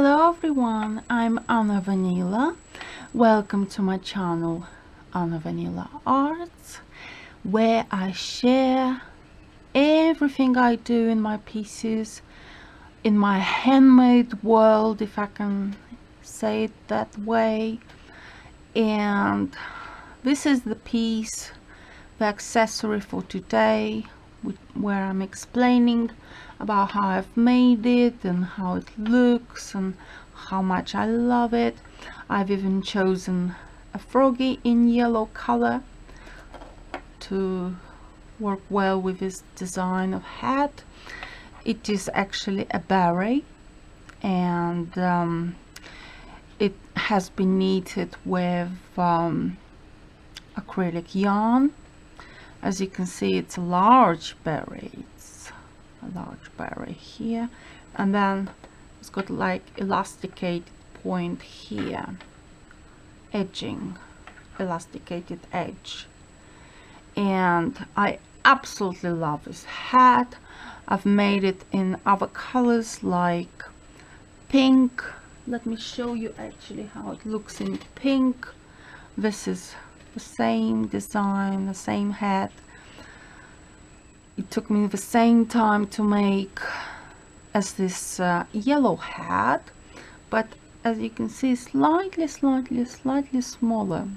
Hello everyone, I'm Anna Vanila. Welcome to my channel Anna Vanila Arts, where I share everything I do in my pieces, in my handmade world, if I can say it that way. And this is the piece, the accessory for today, where I'm explaining about how I've made it and how it looks and how much I love it. I've even chosen a froggy in yellow color to work well with this design of hat. It is actually a beret, and it has been knitted with acrylic yarn. As you can see, it's a large beret. It's a large beret here, and then it's got like elasticated point here, edging, elasticated edge. And I absolutely love this hat. I've made it in other colors like pink. Let me show you actually how it looks in pink. This is the same design, the same hat. It took me the same time to make as this yellow hat, but as you can see, slightly smaller.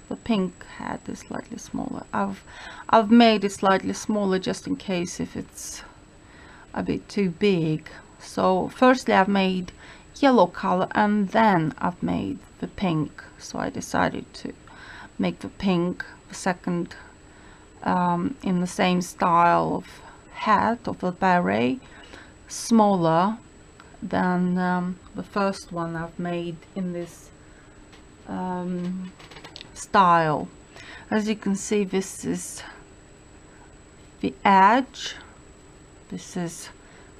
The pink hat is slightly smaller. I've made it slightly smaller just in case if it's a bit too big. So firstly I've made yellow color and then I've made the pink. So I decided to make the pink the second in the same style of hat, of a beret, smaller than the first one I've made in this style. As you can see, this is the edge, this is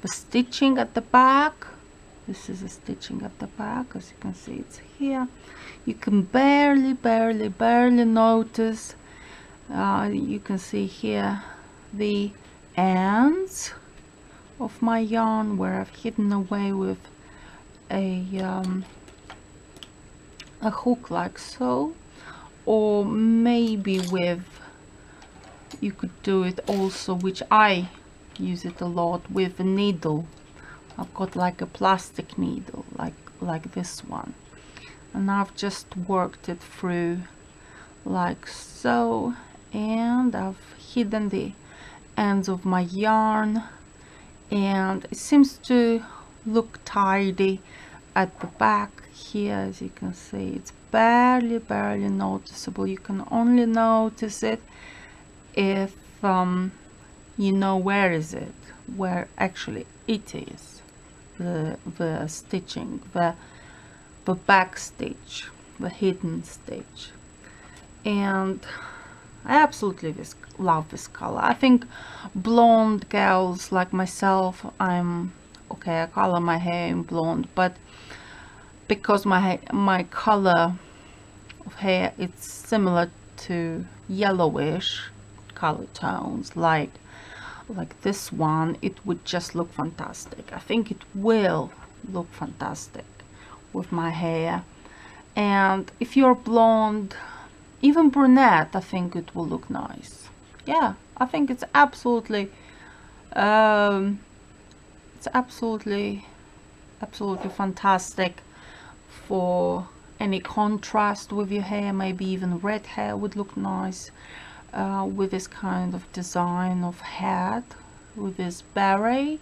the stitching at the back, this is the stitching at the back. As you can see, it's here. You can barely notice. You can see here the ends of my yarn where I've hidden away with a hook like so, or maybe with, you could do it also, which I use it a lot, with a needle. I've got like a plastic needle like this one, and I've just worked it through like so, and I've hidden the ends of my yarn, and it seems to look tidy at the back here. As you can see, it's barely noticeable. You can only notice it if you know where is it, where actually it is, the stitching, the back stitch, the hidden stitch. And I absolutely love this color. I think blonde girls like myself, I color my hair in blonde, but because my color of hair, it's similar to yellowish color tones like this one, it would just look fantastic. I think it will look fantastic with my hair. And if you're blonde, even brunette, I think it will look nice. Yeah, I think it's absolutely fantastic for any contrast with your hair. Maybe even red hair would look nice with this kind of design of hat, with this beret.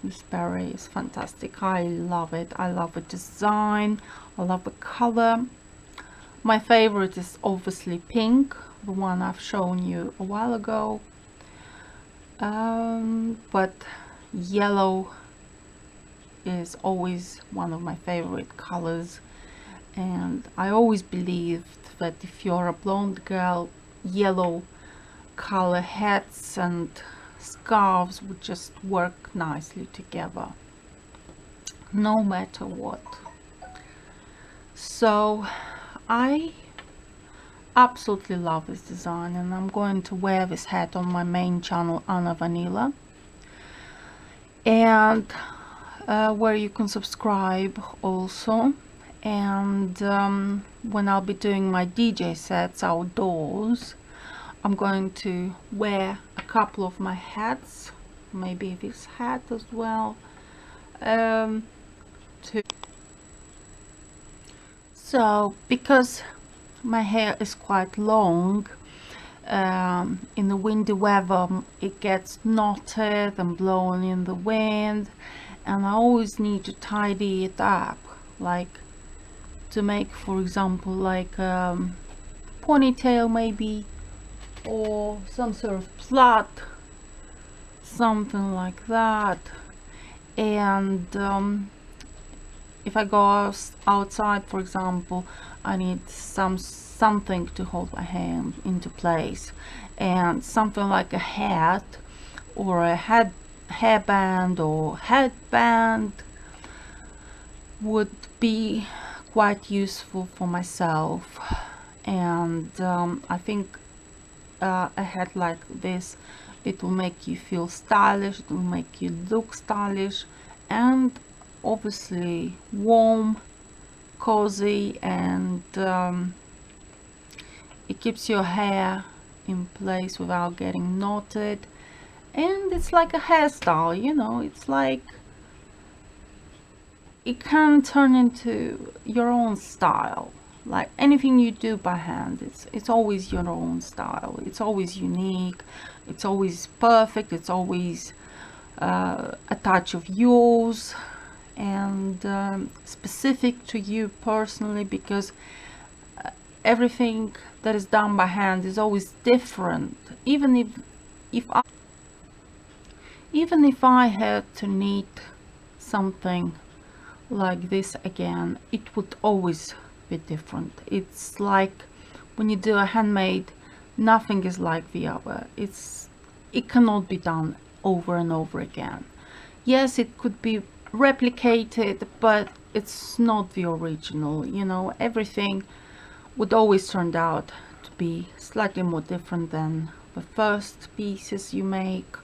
This beret is fantastic. I love it. I love the design, I love the color. My favorite is obviously pink, the one I've shown you a while ago, but yellow is always one of my favorite colors. And I always believed that if you're a blonde girl, yellow color hats and scarves would just work nicely together, no matter what. So I absolutely love this design, and I'm going to wear this hat on my main channel, Anna Vanila. And where you can subscribe also. And when I'll be doing my DJ sets outdoors, I'm going to wear a couple of my hats, maybe this hat as well. So because my hair is quite long, in the windy weather it gets knotted and blown in the wind, and I always need to tidy it up, like to make, for example, like ponytail maybe, or some sort of plait, something like that. And if I go outside, for example, I need something to hold my hand into place, and something like a hat or a hairband or headband would be quite useful for myself. And I think a hat like this, it will make you feel stylish, it will make you look stylish, and obviously warm, cozy, and it keeps your hair in place without getting knotted. And it's like a hairstyle, you know, it's like it can turn into your own style. Like anything you do by hand, it's always your own style, it's always unique, it's always perfect, it's always a touch of yours, and specific to you personally, because everything that is done by hand is always different. Even if I had to knit something like this again, it would always be different. It's like when you do a handmade, nothing is like the other. It cannot be done over and over again. Yes, it could be replicated, but it's not the original, you know. Everything would always turn out to be slightly more different than the first pieces you make,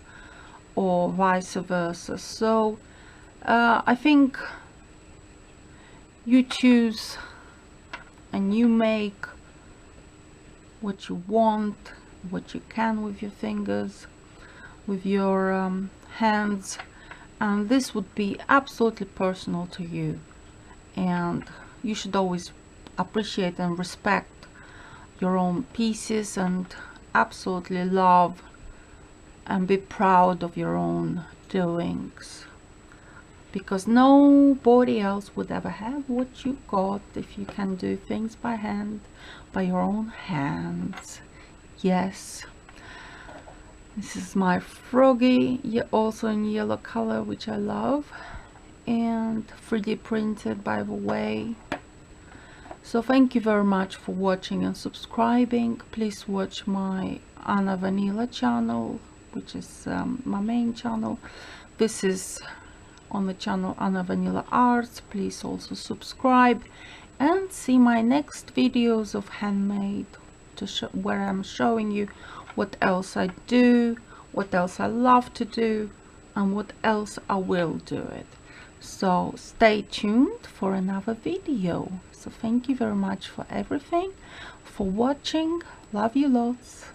or vice versa. So I think you choose and you make what you want, what you can with your fingers, with your hands, and this would be absolutely personal to you. And you should always appreciate and respect your own pieces, and absolutely love and be proud of your own doings, because nobody else would ever have what you got if you can do things by hand, by your own hands. Yes, this is my froggy, also in yellow color, which I love, and 3D printed, by the way. So thank you very much for watching and subscribing. Please watch my Anna Vanila channel, which is my main channel. This is on the channel Anna Vanila Arts. Please also subscribe and see my next videos of Handmade, where I'm showing you what else I do, what else I love to do, and what else I will do it. So stay tuned for another video. So thank you very much for everything, for watching. Love you lots.